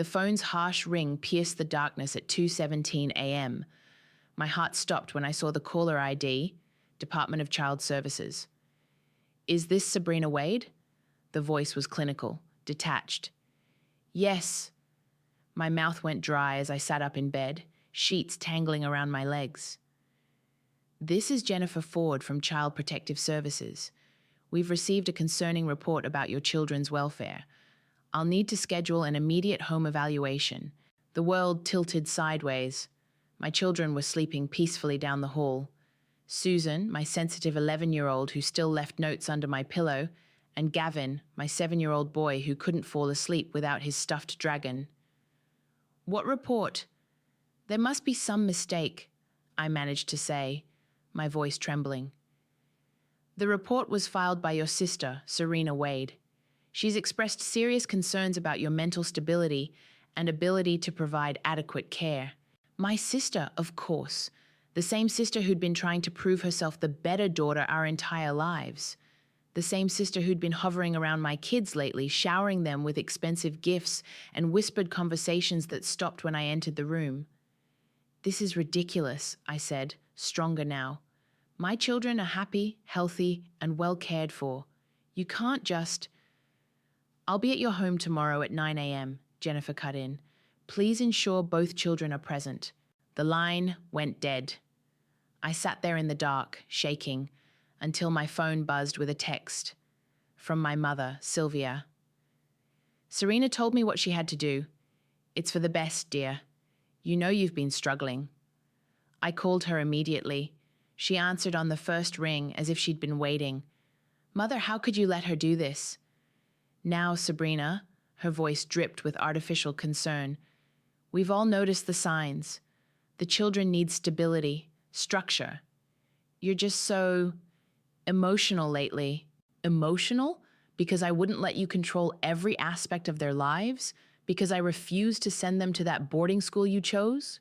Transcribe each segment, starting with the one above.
The phone's harsh ring pierced the darkness at 2:17 a.m. My heart stopped when I saw the caller ID, Department of Child Services. "Is this Sabrina Wade?" The voice was clinical, detached. "Yes." My mouth went dry as I sat up in bed, sheets tangling around my legs. "This is Jennifer Ford from Child Protective Services. We've received a concerning report about your children's welfare. I'll need to schedule an immediate home evaluation." The world tilted sideways. My children were sleeping peacefully down the hall. Susan, my sensitive 11-year-old who still left notes under my pillow, and Gavin, my 7-year-old boy who couldn't fall asleep without his stuffed dragon. "What report?" "There must be some mistake," I managed to say, my voice trembling. "The report was filed by your sister, Serena Wade. She's expressed serious concerns about your mental stability and ability to provide adequate care." My sister, of course. The same sister who'd been trying to prove herself the better daughter our entire lives. The same sister who'd been hovering around my kids lately, showering them with expensive gifts and whispered conversations that stopped when I entered the room. "This is ridiculous," I said, stronger now. "My children are happy, healthy, and well cared for. You can't just—" "I'll be at your home tomorrow at 9 a.m., Jennifer cut in. "Please ensure both children are present." The line went dead. I sat there in the dark, shaking, until my phone buzzed with a text. From my mother, Sylvia. "Serena told me what she had to do. It's for the best, dear. You know you've been struggling." I called her immediately. She answered on the first ring as if she'd been waiting. "Mother, how could you let her do this?" "Now, Sabrina," her voice dripped with artificial concern. "We've all noticed the signs. The children need stability, structure. You're just so emotional lately." "Emotional? Because I wouldn't let you control every aspect of their lives? Because I refused to send them to that boarding school you chose?"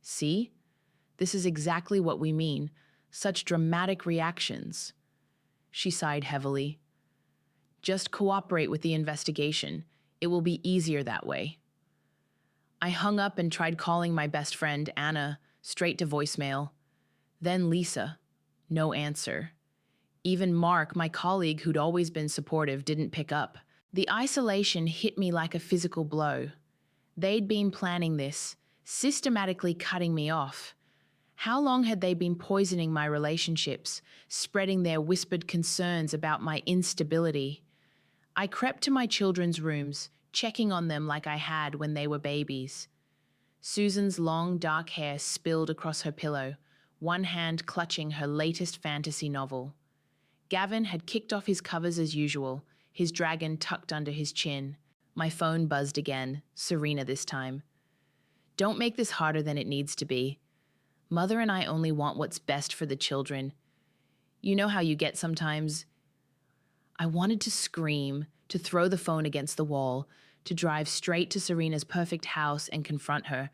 "See? This is exactly what we mean. Such dramatic reactions." She sighed heavily. "Just cooperate with the investigation. It will be easier that way." I hung up and tried calling my best friend, Anna, straight to voicemail. Then Lisa. No answer. Even Mark, my colleague who'd always been supportive, didn't pick up. The isolation hit me like a physical blow. They'd been planning this, systematically cutting me off. How long had they been poisoning my relationships, spreading their whispered concerns about my instability? I crept to my children's rooms, checking on them like I had when they were babies. Susan's long, dark hair spilled across her pillow, one hand clutching her latest fantasy novel. Gavin had kicked off his covers as usual, his dragon tucked under his chin. My phone buzzed again, Serena this time. "Don't make this harder than it needs to be. Mother and I only want what's best for the children. You know how you get sometimes." I wanted to scream, to throw the phone against the wall, to drive straight to Serena's perfect house and confront her.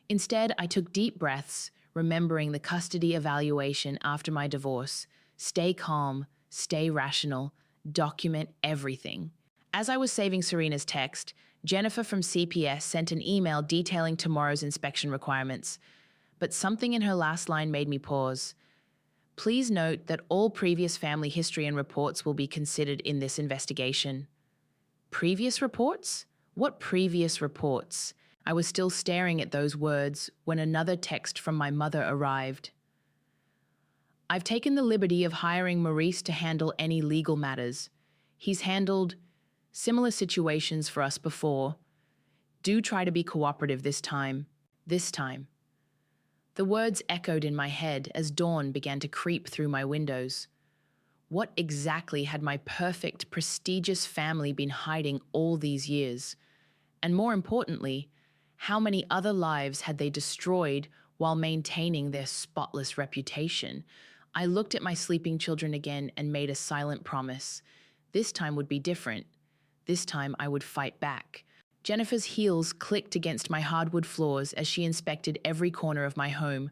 Instead, I took deep breaths, remembering the custody evaluation after my divorce. Stay calm, stay rational, document everything. As I was saving Serena's text, Jennifer from CPS sent an email detailing tomorrow's inspection requirements. But something in her last line made me pause. "Please note that all previous family history and reports will be considered in this investigation." Previous reports? What previous reports? I was still staring at those words when another text from my mother arrived. "I've taken the liberty of hiring Maurice to handle any legal matters. He's handled similar situations for us before. Do try to be cooperative this time. This time." The words echoed in my head as dawn began to creep through my windows. What exactly had my perfect, prestigious family been hiding all these years? And more importantly, how many other lives had they destroyed while maintaining their spotless reputation? I looked at my sleeping children again and made a silent promise. This time would be different. This time I would fight back. Jennifer's heels clicked against my hardwood floors as she inspected every corner of my home.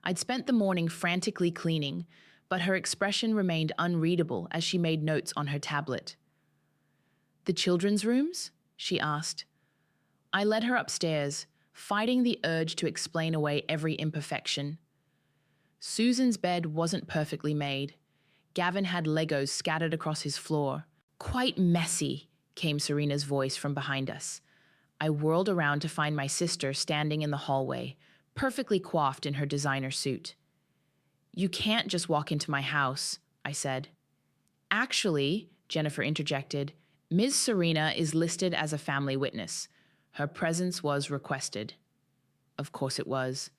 I'd spent the morning frantically cleaning, but her expression remained unreadable as she made notes on her tablet. "The children's rooms?" she asked. I led her upstairs, fighting the urge to explain away every imperfection. Susan's bed wasn't perfectly made. Gavin had Legos scattered across his floor. Quite messy, came Serena's voice from behind us. I whirled around to find my sister standing in the hallway, perfectly coiffed in her designer suit. You can't just walk into my house, I said. Actually, Jennifer interjected, Ms. Serena is listed as a family witness. Her presence was requested. Of course it was.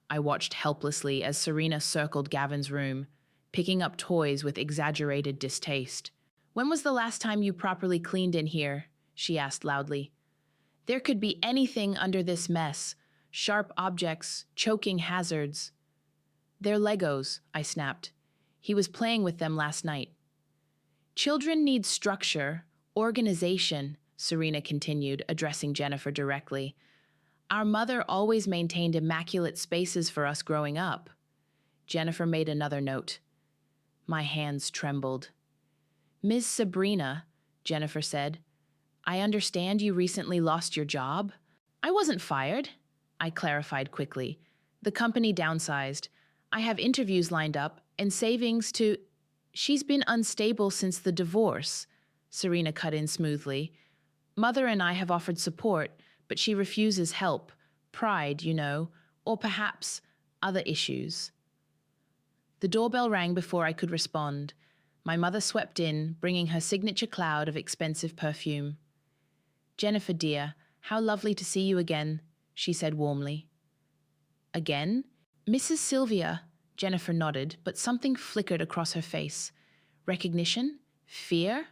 I watched helplessly as Serena circled Gavin's room, picking up toys with exaggerated distaste. When was the last time you properly cleaned in here? She asked loudly. There could be anything under this mess. Sharp objects, choking hazards. They're Legos, I snapped. He was playing with them last night. Children need structure, organization, Serena continued, addressing Jennifer directly. Our mother always maintained immaculate spaces for us growing up. Jennifer made another note. My hands trembled. Ms. Sabrina, Jennifer said, I understand you recently lost your job. I wasn't fired, I clarified quickly. The company downsized. I have interviews lined up and savings to... She's been unstable since the divorce, Serena cut in smoothly. Mother and I have offered support, but she refuses help. Pride, you know, or perhaps other issues. The doorbell rang before I could respond. My mother swept in, bringing her signature cloud of expensive perfume. Jennifer, dear, how lovely to see you again, she said warmly. Again? Mrs. Sylvia, Jennifer nodded, but something flickered across her face. Recognition? Fear?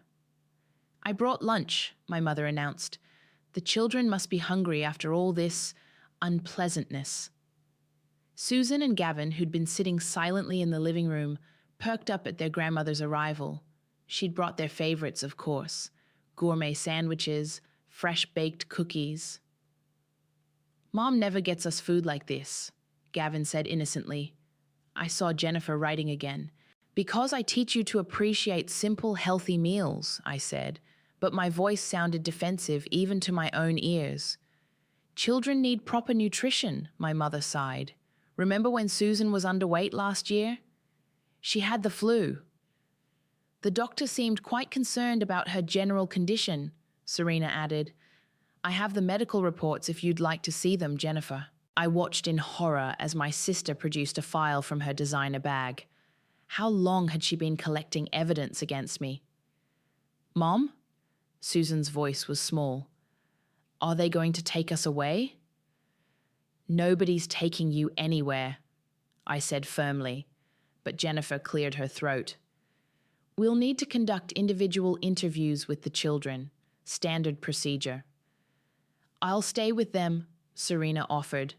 I brought lunch, my mother announced. The children must be hungry after all this unpleasantness. Susan and Gavin, who'd been sitting silently in the living room, perked up at their grandmother's arrival. She'd brought their favorites, of course. Gourmet sandwiches, fresh-baked cookies. Mom never gets us food like this, Gavin said innocently. I saw Jennifer writing again. Because I teach you to appreciate simple, healthy meals, I said, but my voice sounded defensive even to my own ears. Children need proper nutrition, my mother sighed. Remember when Susan was underweight last year? She had the flu. The doctor seemed quite concerned about her general condition, Serena added. I have the medical reports if you'd like to see them, Jennifer. I watched in horror as my sister produced a file from her designer bag. How long had she been collecting evidence against me? Mom? Susan's voice was small. Are they going to take us away? Nobody's taking you anywhere, I said firmly, but Jennifer cleared her throat. We'll need to conduct individual interviews with the children, standard procedure. I'll stay with them, Serena offered.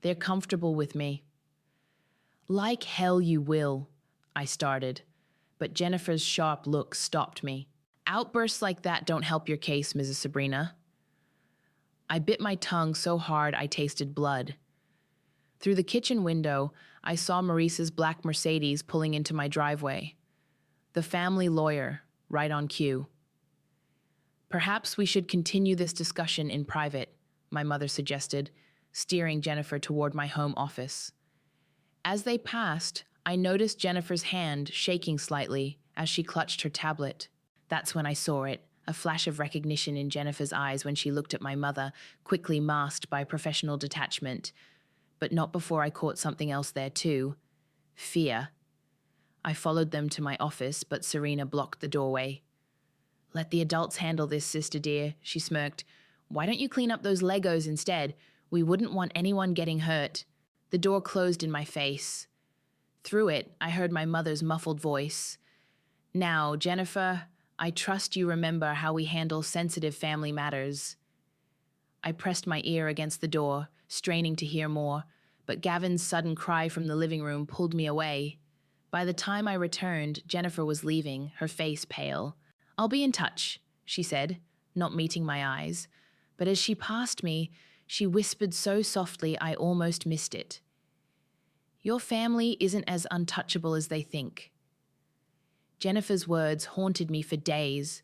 They're comfortable with me. Like hell you will, I started, but Jennifer's sharp look stopped me. Outbursts like that don't help your case, Mrs. Sabrina. I bit my tongue so hard I tasted blood. Through the kitchen window, I saw Maurice's black Mercedes pulling into my driveway. The family lawyer, right on cue. Perhaps we should continue this discussion in private, my mother suggested, steering Jennifer toward my home office. As they passed, I noticed Jennifer's hand shaking slightly as she clutched her tablet. That's when I saw it, a flash of recognition in Jennifer's eyes when she looked at my mother, quickly masked by professional detachment. But not before I caught something else there too. Fear. I followed them to my office, but Serena blocked the doorway. Let the adults handle this, sister dear, she smirked. Why don't you clean up those Legos instead? We wouldn't want anyone getting hurt. The door closed in my face. Through it, I heard my mother's muffled voice. Now, Jennifer, I trust you remember how we handle sensitive family matters. I pressed my ear against the door, straining to hear more, but Gavin's sudden cry from the living room pulled me away. By the time I returned, Jennifer was leaving, her face pale. I'll be in touch, she said, not meeting my eyes. But as she passed me, she whispered so softly I almost missed it. Your family isn't as untouchable as they think. Jennifer's words haunted me for days.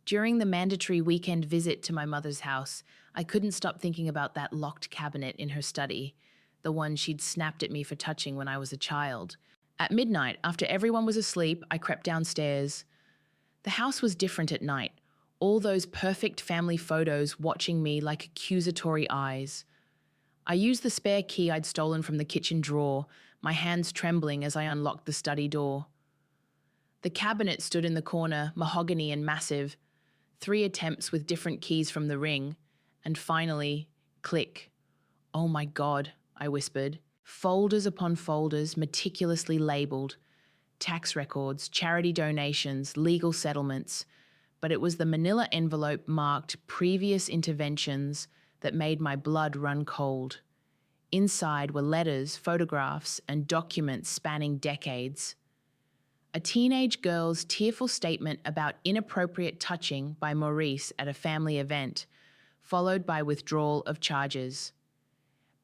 During the mandatory weekend visit to my mother's house, I couldn't stop thinking about that locked cabinet in her study, the one she'd snapped at me for touching when I was a child. At midnight, after everyone was asleep, I crept downstairs. The house was different at night, all those perfect family photos watching me like accusatory eyes. I used the spare key I'd stolen from the kitchen drawer, my hands trembling as I unlocked the study door. The cabinet stood in the corner, mahogany and massive. 3 attempts with different keys from the ring, and finally, click. "Oh my God," I whispered. Folders upon folders, meticulously labeled. Tax records, charity donations, legal settlements. But it was the manila envelope marked "previous interventions" that made my blood run cold. Inside were letters, photographs, and documents spanning decades. A teenage girl's tearful statement about inappropriate touching by Maurice at a family event, followed by withdrawal of charges.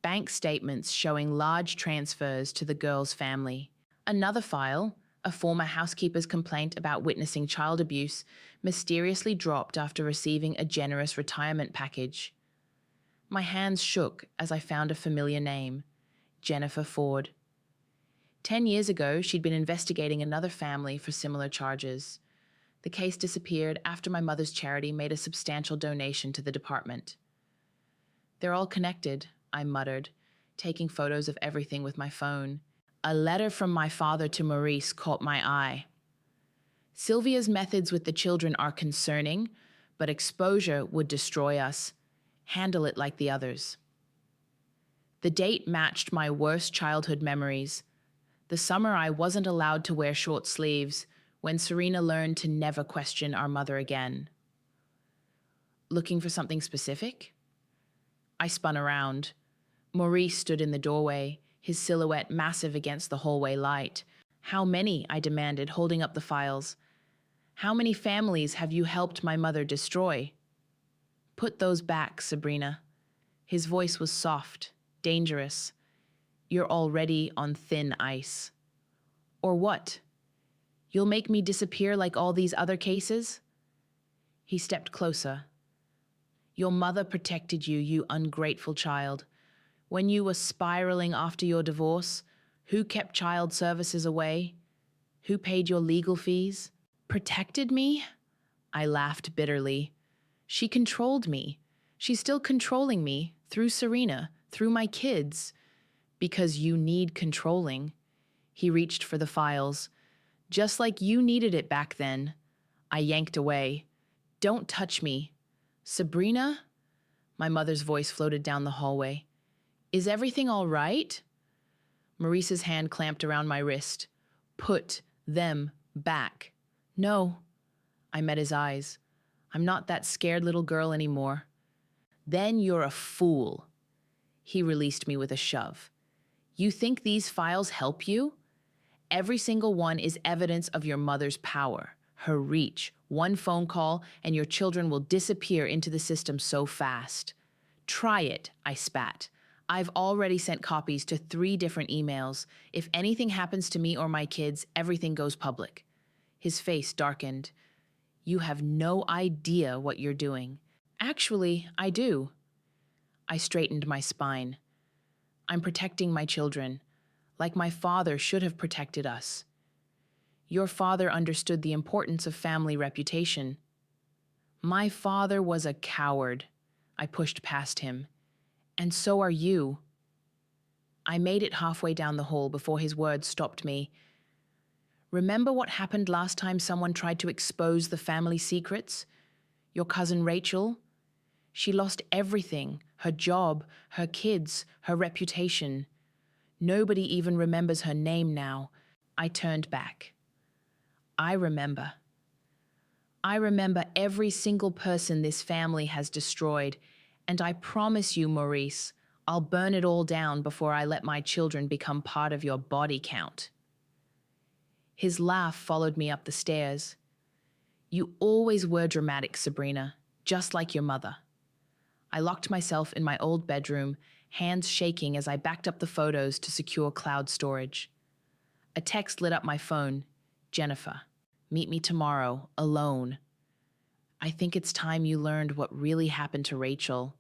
Bank statements showing large transfers to the girl's family. Another file, a former housekeeper's complaint about witnessing child abuse, mysteriously dropped after receiving a generous retirement package. My hands shook as I found a familiar name, Jennifer Ford. 10 years ago, she'd been investigating another family for similar charges. The case disappeared after my mother's charity made a substantial donation to the department. "They're all connected," I muttered, taking photos of everything with my phone. A letter from my father to Maurice caught my eye. "Sylvia's methods with the children are concerning, but exposure would destroy us. Handle it like the others." The date matched my worst childhood memories. The summer I wasn't allowed to wear short sleeves, when Serena learned to never question our mother again. "Looking for something specific?" I spun around. Maurice stood in the doorway, his silhouette massive against the hallway light. "How many?" I demanded, holding up the files. "How many families have you helped my mother destroy?" "Put those back, Sabrina." His voice was soft, dangerous. "You're already on thin ice." "Or what? You'll make me disappear like all these other cases?" He stepped closer. "Your mother protected you, you ungrateful child. When you were spiraling after your divorce, who kept child services away? Who paid your legal fees?" "Protected me?" I laughed bitterly. "She controlled me. She's still controlling me, through Serena, through my kids. Because you need controlling." He reached for the files. "Just like you needed it back then." I yanked away. "Don't touch me." "Sabrina?" My mother's voice floated down the hallway. "Is everything all right?" Maurice's hand clamped around my wrist. "Put them back." "No." I met his eyes. "I'm not that scared little girl anymore." "Then you're a fool." He released me with a shove. "You think these files help you? Every single one is evidence of your mother's power, her reach. One phone call and your children will disappear into the system so fast." "Try it," I spat. "I've already sent copies to 3 different emails. If anything happens to me or my kids, everything goes public." His face darkened. "You have no idea what you're doing." "Actually, I do." I straightened my spine. "I'm protecting my children, like my father should have protected us." "Your father understood the importance of family reputation." "My father was a coward." I pushed past him. "And so are you." I made it halfway down the hall before his words stopped me. "Remember what happened last time someone tried to expose the family secrets? Your cousin Rachel? She lost everything, her job, her kids, her reputation. Nobody even remembers her name now." I turned back. I remember. I remember every single person this family has destroyed, and I promise you, Maurice, I'll burn it all down before I let my children become part of your body count." His laugh followed me up the stairs. "You always were dramatic, Sabrina, just like your mother." I locked myself in my old bedroom, hands shaking as I backed up the photos to secure cloud storage. A text lit up my phone. "Jennifer, meet me tomorrow, alone." I think it's time you learned what really happened to Rachel.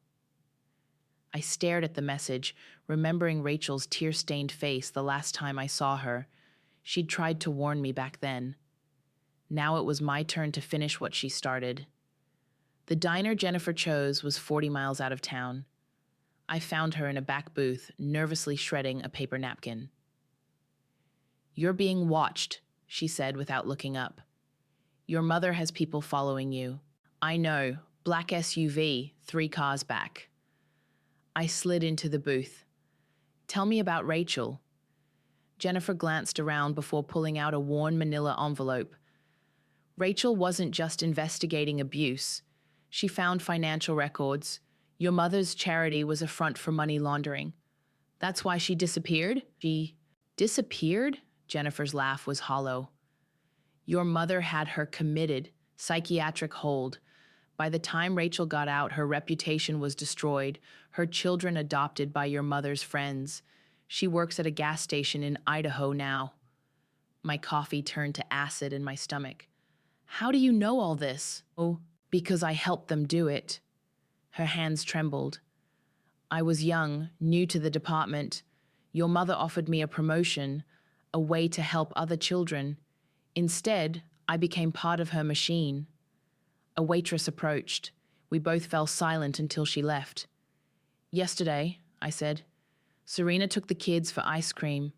I stared at the message, remembering Rachel's tear-stained face the last time I saw her. She'd tried to warn me back then. Now it was my turn to finish what she started. The diner Jennifer chose was 40 miles out of town. I found her in a back booth, nervously shredding a paper napkin. "You're being watched," she said without looking up. "Your mother has people following you." "I know. Black SUV, 3 cars back." I slid into the booth. "Tell me about Rachel." Jennifer glanced around before pulling out a worn manila envelope. "Rachel wasn't just investigating abuse. She found financial records. Your mother's charity was a front for money laundering. That's why she disappeared?" "She disappeared?" Jennifer's laugh was hollow. "Your mother had her committed, psychiatric hold. By the time Rachel got out, her reputation was destroyed, her children adopted by your mother's friends. She works at a gas station in Idaho now." My coffee turned to acid in my stomach. "How do you know all this?" "Oh, because I helped them do it." Her hands trembled. "I was young, new to the department. Your mother offered me a promotion, a way to help other children. Instead, I became part of her machine." A waitress approached. We both fell silent until she left. "Yesterday," I said, "Serena took the kids for ice cream.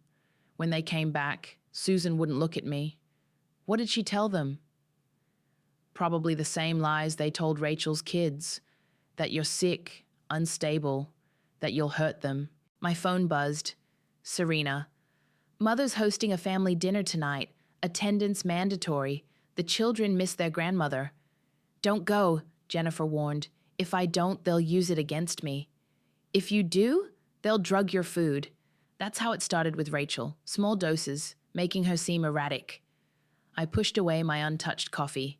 When they came back, Susan wouldn't look at me. What did she tell them?" "Probably the same lies they told Rachel's kids. That you're sick, unstable, that you'll hurt them." My phone buzzed. "Serena, Mother's hosting a family dinner tonight. Attendance mandatory. The children miss their grandmother." "Don't go," Jennifer warned. "If I don't, they'll use it against me." "If you do, they'll drug your food." That's how it started with Rachel, small doses, making her seem erratic. I pushed away my untouched coffee.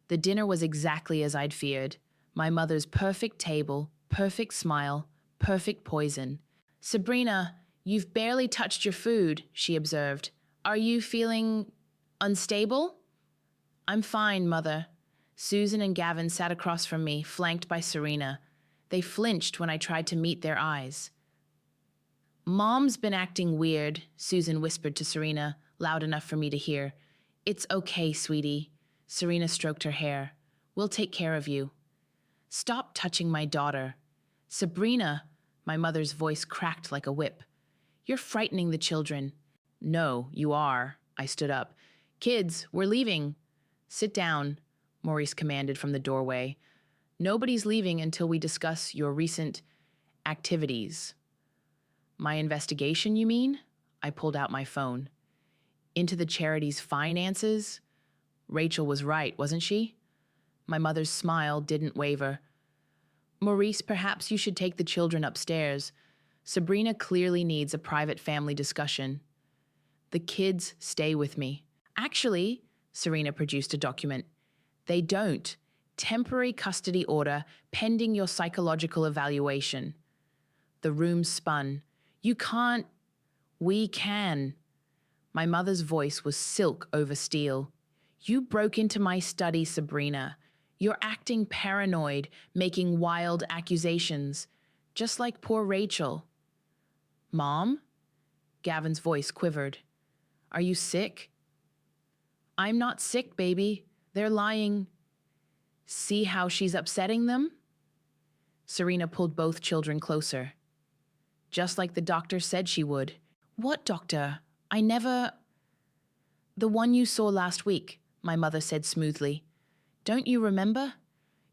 The dinner was exactly as I'd feared. My mother's perfect table, perfect smile, perfect poison. "Sabrina, you've barely touched your food," she observed. "Are you feeling unstable?" "I'm fine, Mother." Susan and Gavin sat across from me, flanked by Serena. They flinched when I tried to meet their eyes. "Mom's been acting weird," Susan whispered to Serena, loud enough for me to hear. "It's okay, sweetie." Serena stroked her hair. "We'll take care of you." "Stop touching my daughter." "Sabrina," my mother's voice cracked like a whip. "You're frightening the children." "No, you are." I stood up. "Kids, we're leaving." "Sit down," Maurice commanded from the doorway. "Nobody's leaving until we discuss your recent activities." "My investigation, you mean?" I pulled out my phone. "Into the charity's finances?" Rachel was right, wasn't she? My mother's smile didn't waver. "Maurice, perhaps you should take the children upstairs. Sabrina clearly needs a private family discussion." "The kids stay with me." "Actually," Serena produced a document. "They don't. Temporary custody order pending your psychological evaluation." The room spun. "You can't." "We can." My mother's voice was silk over steel. "You broke into my study, Sabrina. You're acting paranoid, making wild accusations, just like poor Rachel." "Mom?" Gavin's voice quivered. "Are you sick?" "I'm not sick, baby. They're lying." "See how she's upsetting them?" Serena pulled both children closer. "Just like the doctor said she would." "What doctor? I never—" "The one you saw last week," my mother said smoothly. "Don't you remember?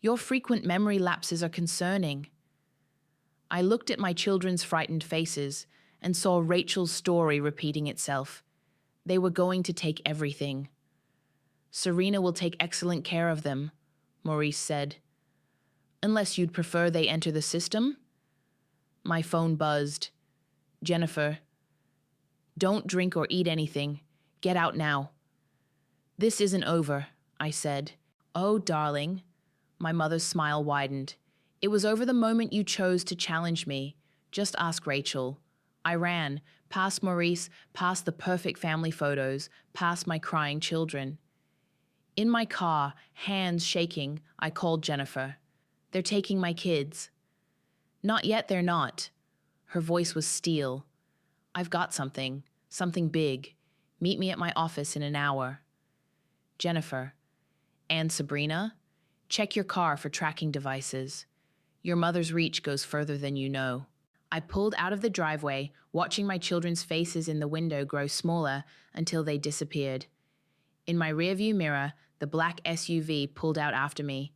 Your frequent memory lapses are concerning." I looked at my children's frightened faces and saw Rachel's story repeating itself. They were going to take everything. "Serena will take excellent care of them," Maurice said. "Unless you'd prefer they enter the system?" My phone buzzed. "Jennifer, don't drink or eat anything. Get out now." "This isn't over," I said. "Oh, darling." My mother's smile widened. "It was over the moment you chose to challenge me. Just ask Rachel." I ran, past Maurice, past the perfect family photos, past my crying children. In my car, hands shaking, I called Jennifer. They're taking my kids. Not yet, they're not. Her voice was steel. I've got something big. Meet me at my office in an hour. Jennifer. And Sabrina, check your car for tracking devices. Your mother's reach goes further than you know. I pulled out of the driveway, watching my children's faces in the window grow smaller until they disappeared. In my rearview mirror, the black SUV pulled out after me.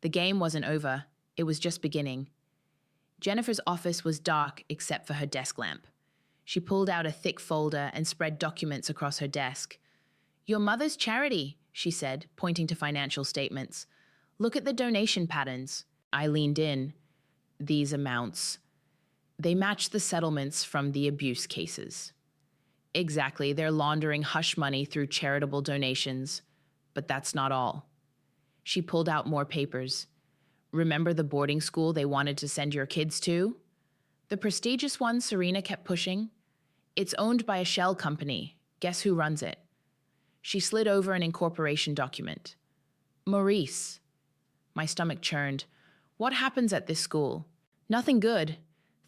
The game wasn't over. It was just beginning. Jennifer's office was dark except for her desk lamp. She pulled out a thick folder and spread documents across her desk. Your mother's charity, she said, pointing to financial statements. Look at the donation patterns. I leaned in. These amounts. They matched the settlements from the abuse cases. Exactly, they're laundering hush money through charitable donations. But that's not all. She pulled out more papers. Remember the boarding school they wanted to send your kids to? The prestigious one Serena kept pushing? It's owned by a shell company. Guess who runs it? She slid over an incorporation document. Maurice. My stomach churned. What happens at this school? Nothing good.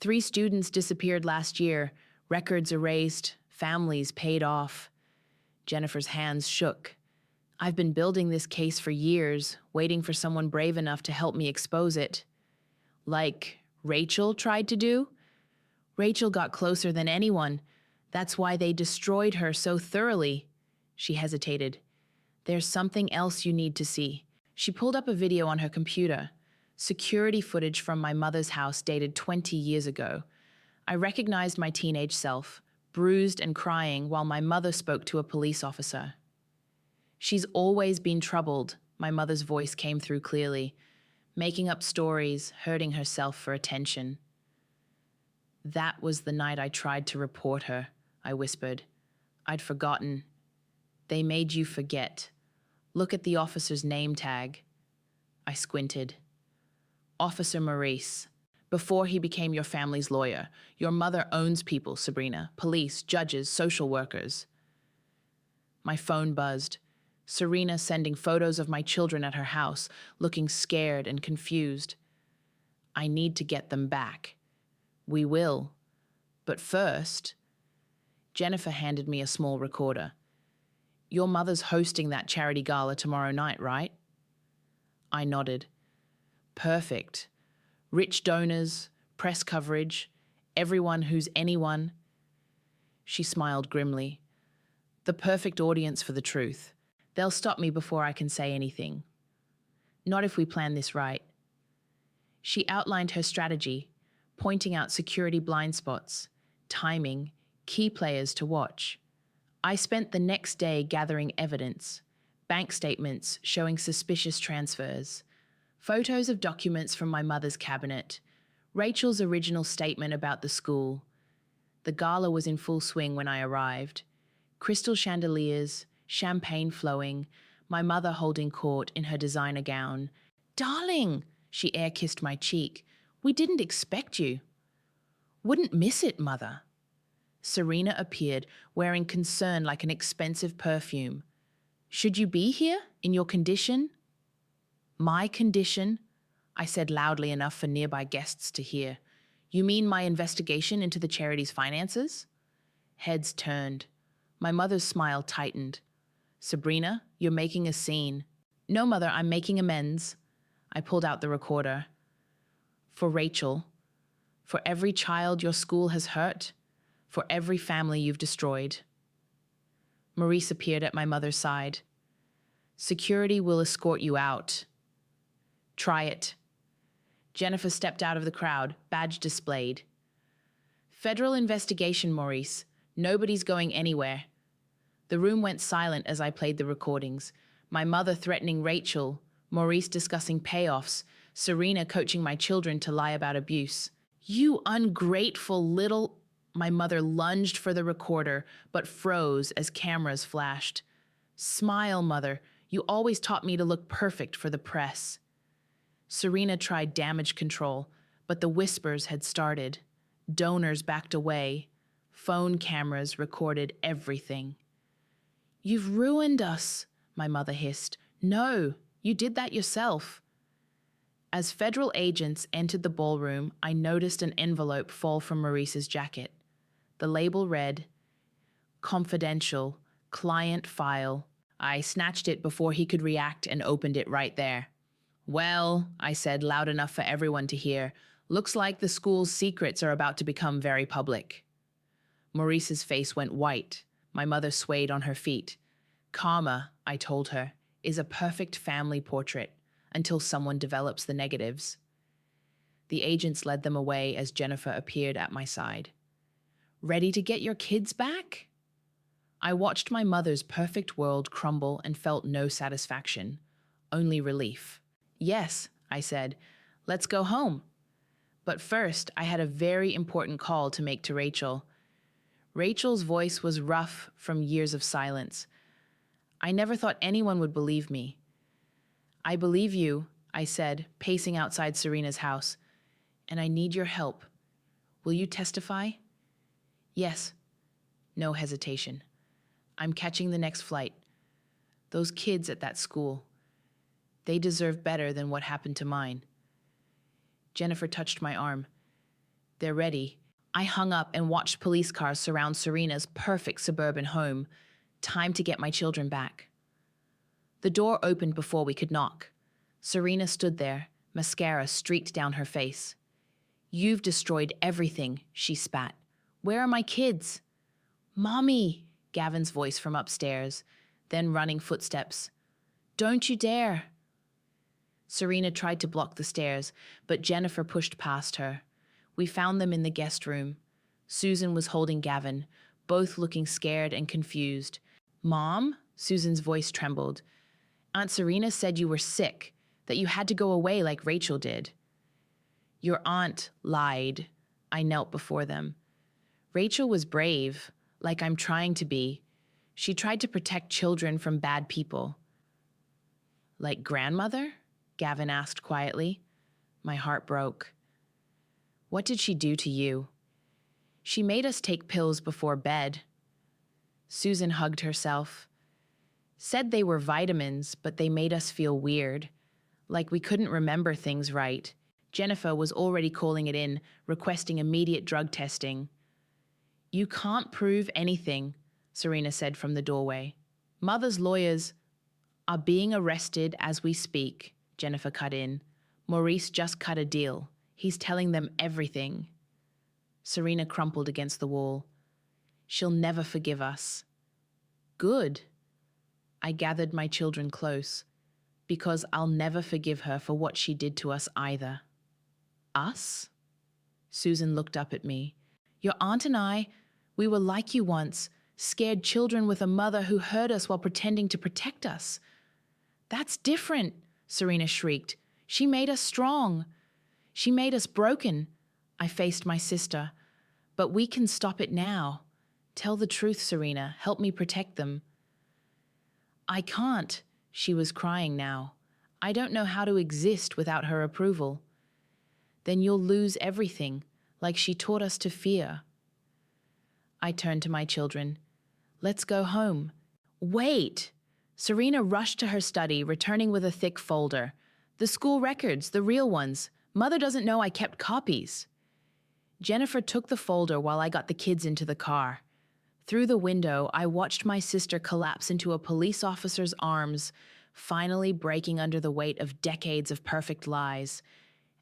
3 students disappeared last year. Records erased. Families paid off. Jennifer's hands shook. I've been building this case for years, waiting for someone brave enough to help me expose it. Like Rachel tried to do? Rachel got closer than anyone. That's why they destroyed her so thoroughly. She hesitated. There's something else you need to see. She pulled up a video on her computer. Security footage from my mother's house dated 20 years ago. I recognized my teenage self, bruised and crying while my mother spoke to a police officer. She's always been troubled, my mother's voice came through clearly, making up stories, hurting herself for attention. That was the night I tried to report her, I whispered. I'd forgotten. They made you forget. Look at the officer's name tag. I squinted. Officer Maurice. Before he became your family's lawyer, your mother owns people, Sabrina. Police, judges, social workers. My phone buzzed. Serena sending photos of my children at her house, looking scared and confused. I need to get them back. We will. But first, Jennifer handed me a small recorder. Your mother's hosting that charity gala tomorrow night, right? I nodded. Perfect. Rich donors, press coverage, everyone who's anyone. She smiled grimly. The perfect audience for the truth. They'll stop me before I can say anything. Not if we plan this right. She outlined her strategy, pointing out security blind spots, timing, key players to watch. I spent the next day gathering evidence, bank statements showing suspicious transfers, photos of documents from my mother's cabinet, Rachel's original statement about the school. The gala was in full swing when I arrived. Crystal chandeliers, champagne flowing, my mother holding court in her designer gown. Darling, she air-kissed my cheek. We didn't expect you. Wouldn't miss it, Mother. Serena appeared, wearing concern like an expensive perfume. Should you be here, in your condition? My condition? I said loudly enough for nearby guests to hear. You mean my investigation into the charity's finances? Heads turned. My mother's smile tightened. Sabrina, you're making a scene. No, Mother, I'm making amends. I pulled out the recorder. For Rachel. For every child your school has hurt. For every family you've destroyed. Maurice appeared at my mother's side. Security will escort you out. Try it. Jennifer stepped out of the crowd, badge displayed. Federal investigation, Maurice. Nobody's going anywhere. The room went silent as I played the recordings. My mother threatening Rachel, Maurice discussing payoffs, Serena coaching my children to lie about abuse. You ungrateful little... My mother lunged for the recorder, but froze as cameras flashed. Smile, Mother. You always taught me to look perfect for the press. Serena tried damage control, but the whispers had started. Donors backed away. Phone cameras recorded everything. You've ruined us, my mother hissed. No, you did that yourself. As federal agents entered the ballroom, I noticed an envelope fall from Maurice's jacket. The label read, "Confidential, client file." I snatched it before he could react and opened it right there. "Well," I said loud enough for everyone to hear, "looks like the school's secrets are about to become very public." Maurice's face went white. My mother swayed on her feet. "Karma," I told her, "is a perfect family portrait until someone develops the negatives." The agents led them away as Jennifer appeared at my side. "Ready to get your kids back?" I watched my mother's perfect world crumble and felt no satisfaction, only relief. "Yes," I said, "let's go home." But first, I had a very important call to make to Rachel. Rachel's voice was rough from years of silence. I never thought anyone would believe me. "I believe you," I said, pacing outside Serena's house, "and I need your help. Will you testify?" "Yes." No hesitation. "I'm catching the next flight. Those kids at that school, they deserve better than what happened to mine." Jennifer touched my arm. "They're ready." I hung up and watched police cars surround Serena's perfect suburban home. Time to get my children back. The door opened before we could knock. Serena stood there, mascara streaked down her face. "You've destroyed everything," she spat. "Where are my kids?" "Mommy," Gavin's voice from upstairs, then running footsteps. "Don't you dare." Serena tried to block the stairs, but Jennifer pushed past her. We found them in the guest room. Susan was holding Gavin, both looking scared and confused. "Mom?" Susan's voice trembled. "Aunt Serena said you were sick, that you had to go away like Rachel did." "Your aunt lied." I knelt before them. "Rachel was brave, like I'm trying to be. She tried to protect children from bad people." "Like grandmother?" Gavin asked quietly. My heart broke. "What did she do to you?" "She made us take pills before bed." Susan hugged herself. "Said they were vitamins, but they made us feel weird, like we couldn't remember things right." Jennifer was already calling it in, requesting immediate drug testing. "You can't prove anything," Serena said from the doorway. "Mother's lawyers are being arrested as we speak," Jennifer cut in. "Maurice just cut a deal. He's telling them everything." Serena crumpled against the wall. "She'll never forgive us." "Good." I gathered my children close, "because I'll never forgive her for what she did to us either." "Us?" Susan looked up at me. "Your aunt and I, we were like you once, scared children with a mother who hurt us while pretending to protect us." "That's different," Serena shrieked. "She made us strong. She made us broken." I faced my sister. "But we can stop it now. Tell the truth, Serena. Help me protect them." "I can't." She was crying now. "I don't know how to exist without her approval." "Then you'll lose everything, like she taught us to fear." I turned to my children. "Let's go home." "Wait!" Serena rushed to her study, returning with a thick folder. "The school records, the real ones. Mother doesn't know I kept copies." Jennifer took the folder while I got the kids into the car. Through the window, I watched my sister collapse into a police officer's arms, finally breaking under the weight of decades of perfect lies.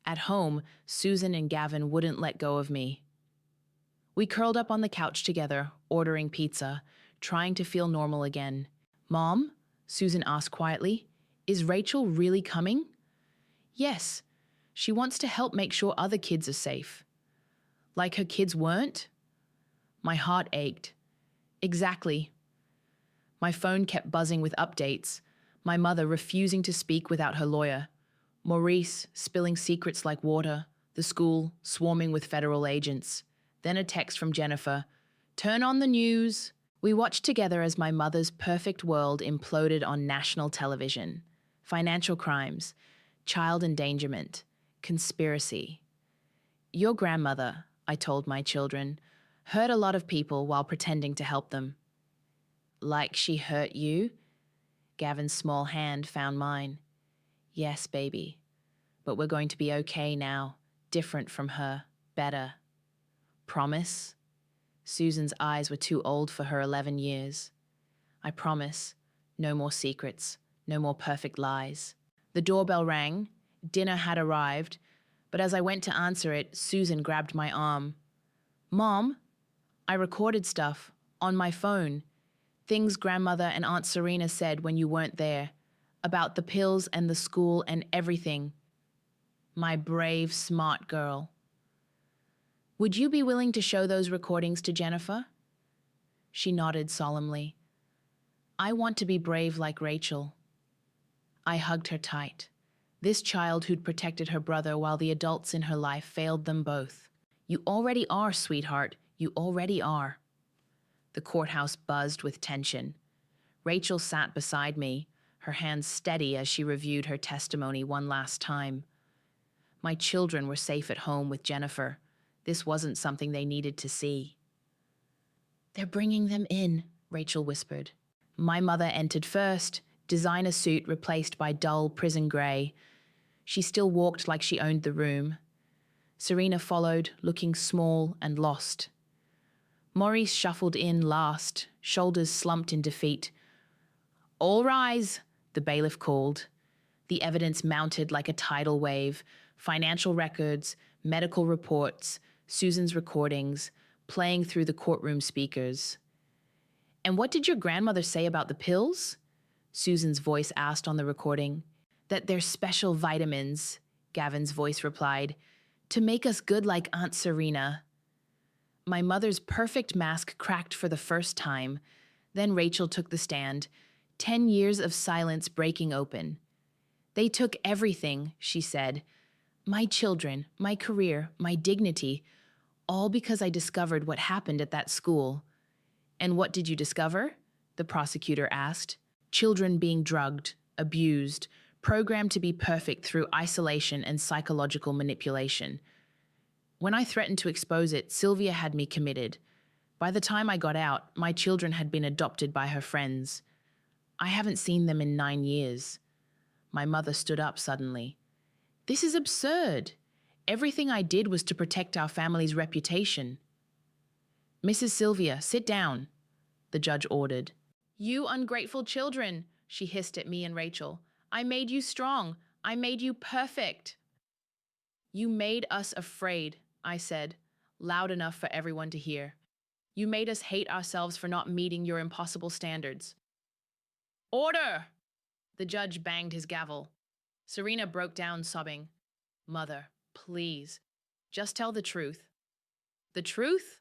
At home, Susan and Gavin wouldn't let go of me. We curled up on the couch together, ordering pizza, trying to feel normal again. "Mom?" Susan asked quietly. "Is Rachel really coming?" "Yes. She wants to help make sure other kids are safe." "Like her kids weren't?" My heart ached. "Exactly." My phone kept buzzing with updates. My mother refusing to speak without her lawyer. Maurice spilling secrets like water. The school swarming with federal agents. Then a text from Jennifer. "Turn on the news." We watched together as my mother's perfect world imploded on national television. Financial crimes, child endangerment, conspiracy. "Your grandmother," I told my children, "hurt a lot of people while pretending to help them." "Like she hurt you?" Gavin's small hand found mine. Yes, baby. But we're going to be okay now. Different from her. Better. Promise? Susan's eyes were too old for her 11 years. I promise. No more secrets. No more perfect lies. The doorbell rang. Dinner had arrived. But as I went to answer it, Susan grabbed my arm. Mom, I recorded stuff. On my phone. Things Grandmother and Aunt Serena said when you weren't there. About the pills and the school and everything. My brave, smart girl. Would you be willing to show those recordings to Jennifer? She nodded solemnly. I want to be brave like Rachel. I hugged her tight. This child who'd protected her brother while the adults in her life failed them both. You already are, sweetheart. You already are. The courthouse buzzed with tension. Rachel sat beside me, her hands steady as she reviewed her testimony one last time. My children were safe at home with Jennifer. This wasn't something they needed to see. They're bringing them in, Rachel whispered. My mother entered first, designer suit replaced by dull prison grey. She still walked like she owned the room. Serena followed, looking small and lost. Maurice shuffled in last, shoulders slumped in defeat. All rise, the bailiff called. The evidence mounted like a tidal wave. Financial records, medical reports, Susan's recordings, playing through the courtroom speakers. And what did your grandmother say about the pills? Susan's voice asked on the recording. That they're special vitamins, Gavin's voice replied, to make us good like Aunt Serena. My mother's perfect mask cracked for the first time. Then Rachel took the stand, 10 years of silence breaking open. They took everything, she said. My children, my career, my dignity, all because I discovered what happened at that school. And what did you discover? The prosecutor asked. Children being drugged, abused, programmed to be perfect through isolation and psychological manipulation. When I threatened to expose it, Sylvia had me committed. By the time I got out, my children had been adopted by her friends. I haven't seen them in 9 years. My mother stood up suddenly. This is absurd. Everything I did was to protect our family's reputation. Mrs. Sylvia, sit down, the judge ordered. You ungrateful children, she hissed at me and Rachel. I made you strong. I made you perfect. You made us afraid, I said, loud enough for everyone to hear. You made us hate ourselves for not meeting your impossible standards. Order! The judge banged his gavel. Serena broke down, sobbing. Mother, please, just tell the truth. The truth?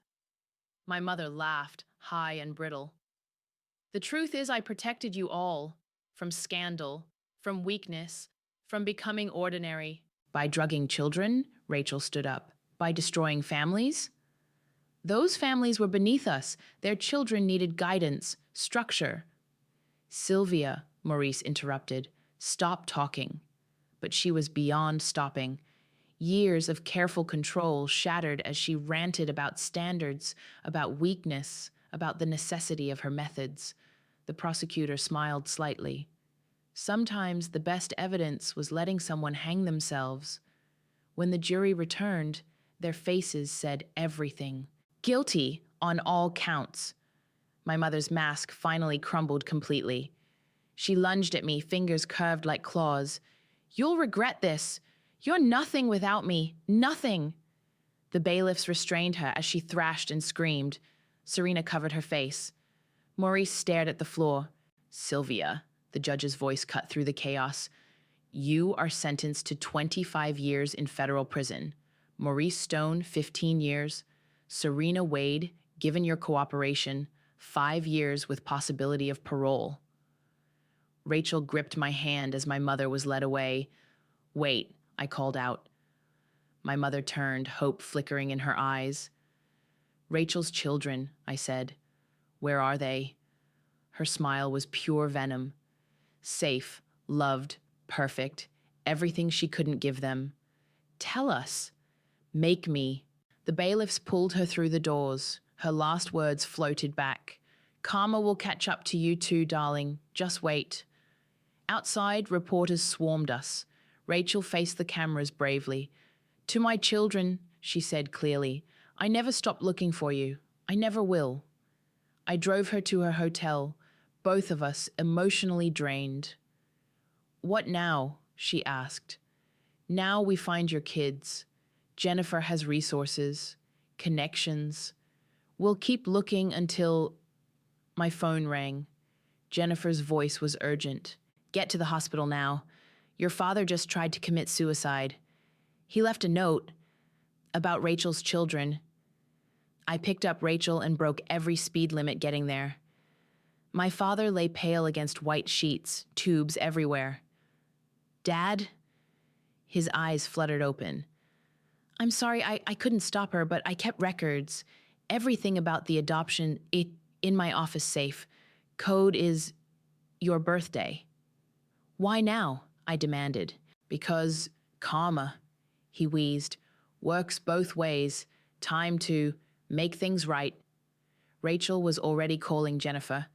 My mother laughed, high and brittle. The truth is I protected you all, from scandal, from weakness, from becoming ordinary. By drugging children, Rachel stood up. By destroying families? Those families were beneath us. Their children needed guidance, structure. Sylvia, Maurice interrupted, stop talking. But she was beyond stopping. Years of careful control shattered as she ranted about standards, about weakness, about the necessity of her methods. The prosecutor smiled slightly. Sometimes the best evidence was letting someone hang themselves. When the jury returned, their faces said everything. Guilty on all counts. My mother's mask finally crumbled completely. She lunged at me, fingers curved like claws. You'll regret this. You're nothing without me. Nothing. The bailiffs restrained her as she thrashed and screamed. Serena covered her face. Maurice stared at the floor. Sylvia, the judge's voice cut through the chaos. You are sentenced to 25 years in federal prison. Maurice Stone, 15 years. Serena Wade, given your cooperation, 5 years with possibility of parole. Rachel gripped my hand as my mother was led away. Wait, I called out. My mother turned, hope flickering in her eyes. Rachel's children, I said. Where are they? Her smile was pure venom. Safe, loved, perfect, everything she couldn't give them. Tell us. Make me. The bailiffs pulled her through the doors. Her last words floated back. Karma will catch up to you too, darling. Just wait. Outside, reporters swarmed us. Rachel faced the cameras bravely. "To my children," she said clearly, "I never stopped looking for you. I never will." I drove her to her hotel, both of us emotionally drained. "What now?" she asked. "Now we find your kids. Jennifer has resources, connections. We'll keep looking until—" My phone rang. Jennifer's voice was urgent. "Get to the hospital now. Your father just tried to commit suicide. He left a note about Rachel's children." I picked up Rachel and broke every speed limit getting there. My father lay pale against white sheets, tubes everywhere. "Dad?" His eyes fluttered open. "I'm sorry, I couldn't stop her, but I kept records. Everything about the adoption in my office safe. Code is your birthday." "Why now?" I demanded. "Because karma," he wheezed. "Works both ways. Time to make things right." Rachel was already calling Jennifer.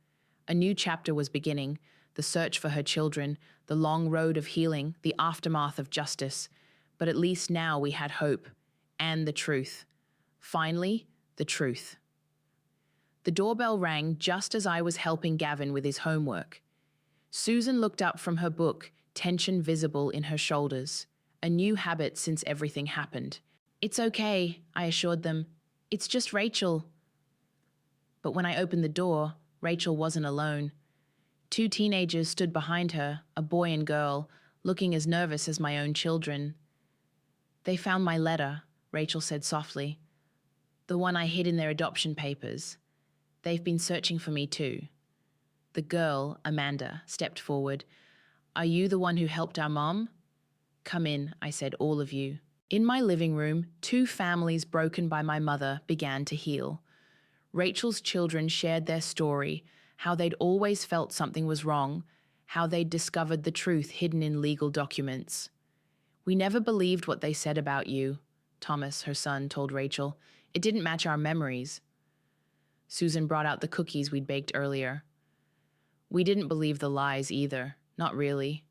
A new chapter was beginning, the search for her children, the long road of healing, the aftermath of justice. But at least now we had hope. And the truth. Finally, the truth. The doorbell rang just as I was helping Gavin with his homework. Susan looked up from her book, tension visible in her shoulders. A new habit since everything happened. "It's okay," I assured them. "It's just Rachel." But when I opened the door, Rachel wasn't alone. 2 teenagers stood behind her, a boy and girl, looking as nervous as my own children. "They found my letter," Rachel said softly. "The one I hid in their adoption papers. They've been searching for me too." The girl, Amanda, stepped forward. "Are you the one who helped our mom?" "Come in," I said, "all of you." In my living room, 2 families broken by my mother began to heal. Rachel's children shared their story, how they'd always felt something was wrong, how they'd discovered the truth hidden in legal documents. "We never believed what they said about you," Thomas, her son, told Rachel. "It didn't match our memories." Susan brought out the cookies we'd baked earlier. "We didn't believe the lies either, not really."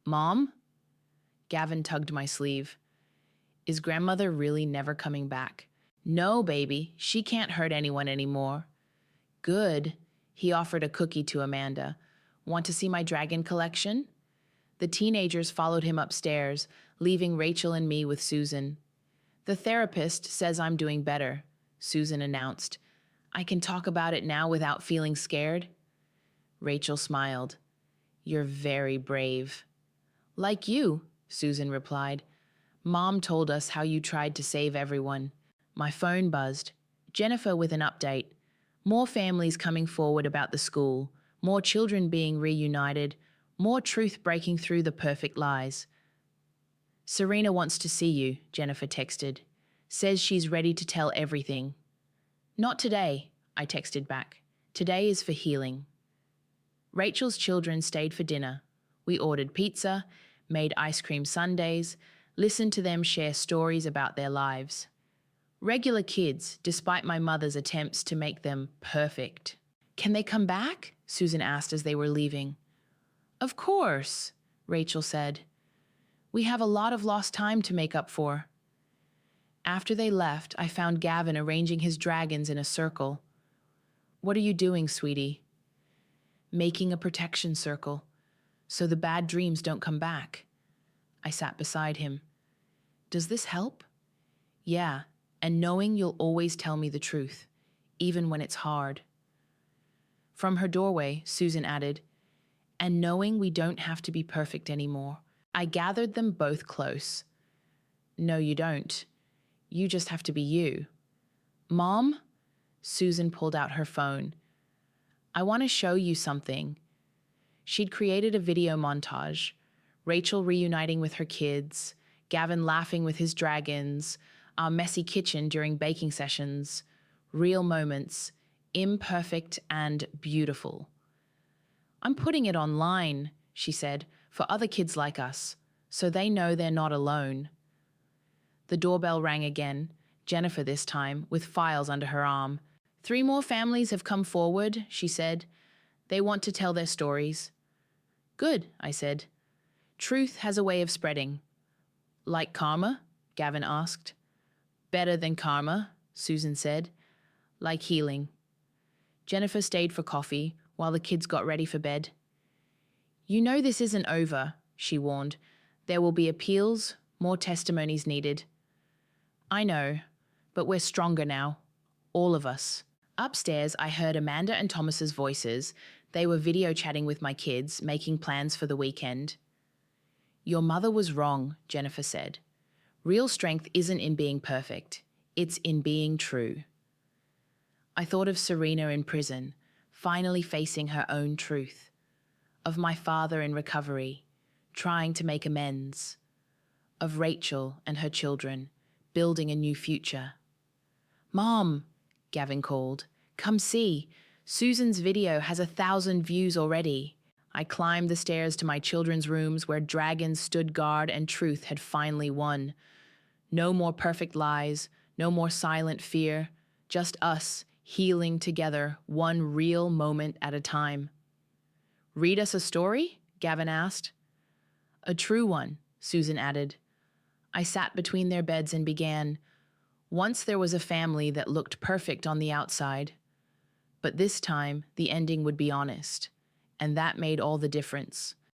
"Mom?" Gavin tugged my sleeve. "Is grandmother really never coming back?" "No, baby, she can't hurt anyone anymore." "Good." He offered a cookie to Amanda. "Want to see my dragon collection?" The teenagers followed him upstairs, leaving Rachel and me with Susan. "The therapist says I'm doing better," Susan announced. "I can talk about it now without feeling scared." Rachel smiled. "You're very brave." "Like you," Susan replied. "Mom told us how you tried to save everyone." My phone buzzed. Jennifer with an update. More families coming forward about the school, more children being reunited, more truth breaking through the perfect lies. "Serena wants to see you," Jennifer texted. "Says she's ready to tell everything." "Not today," I texted back. "Today is for healing." Rachel's children stayed for dinner. We ordered pizza, made ice cream sundaes, listened to them share stories about their lives. Regular kids, despite my mother's attempts to make them perfect. "Can they come back?" Susan asked as they were leaving. "Of course," Rachel said. "We have a lot of lost time to make up for." After they left, I found Gavin arranging his dragons in a circle. "What are you doing, sweetie?" "Making a protection circle, so the bad dreams don't come back." I sat beside him. "Does this help?" "Yeah, and knowing you'll always tell me the truth, even when it's hard." From her doorway, Susan added, "And knowing we don't have to be perfect anymore." I gathered them both close. "No, you don't. You just have to be you." "Mom?" Susan pulled out her phone. "I want to show you something." She'd created a video montage. Rachel reuniting with her kids, Gavin laughing with his dragons, our messy kitchen during baking sessions. Real moments, imperfect and beautiful. "I'm putting it online," she said, "for other kids like us, so they know they're not alone." The doorbell rang again, Jennifer this time, with files under her arm. "3 more families have come forward," she said. "They want to tell their stories." Good, I said. Truth has a way of spreading. Like karma? Gavin asked. Better than karma, Susan said. Like healing. Jennifer stayed for coffee while the kids got ready for bed. You know this isn't over, she warned. There will be appeals, more testimonies needed. I know, but we're stronger now. All of us. Upstairs, I heard Amanda and Thomas's voices. They were video chatting with my kids, making plans for the weekend. Your mother was wrong, Jennifer said. Real strength isn't in being perfect. It's in being true. I thought of Serena in prison, finally facing her own truth. Of my father in recovery, trying to make amends. Of Rachel and her children, building a new future. Mom, Gavin called, come see. Susan's video has 1,000 views already. I climbed the stairs to my children's rooms where dragons stood guard and truth had finally won. No more perfect lies, no more silent fear, just us healing together, one real moment at a time. Read us a story? Gavin asked. A true one, Susan added. I sat between their beds and began. Once there was a family that looked perfect on the outside. But this time, the ending would be honest. And that made all the difference.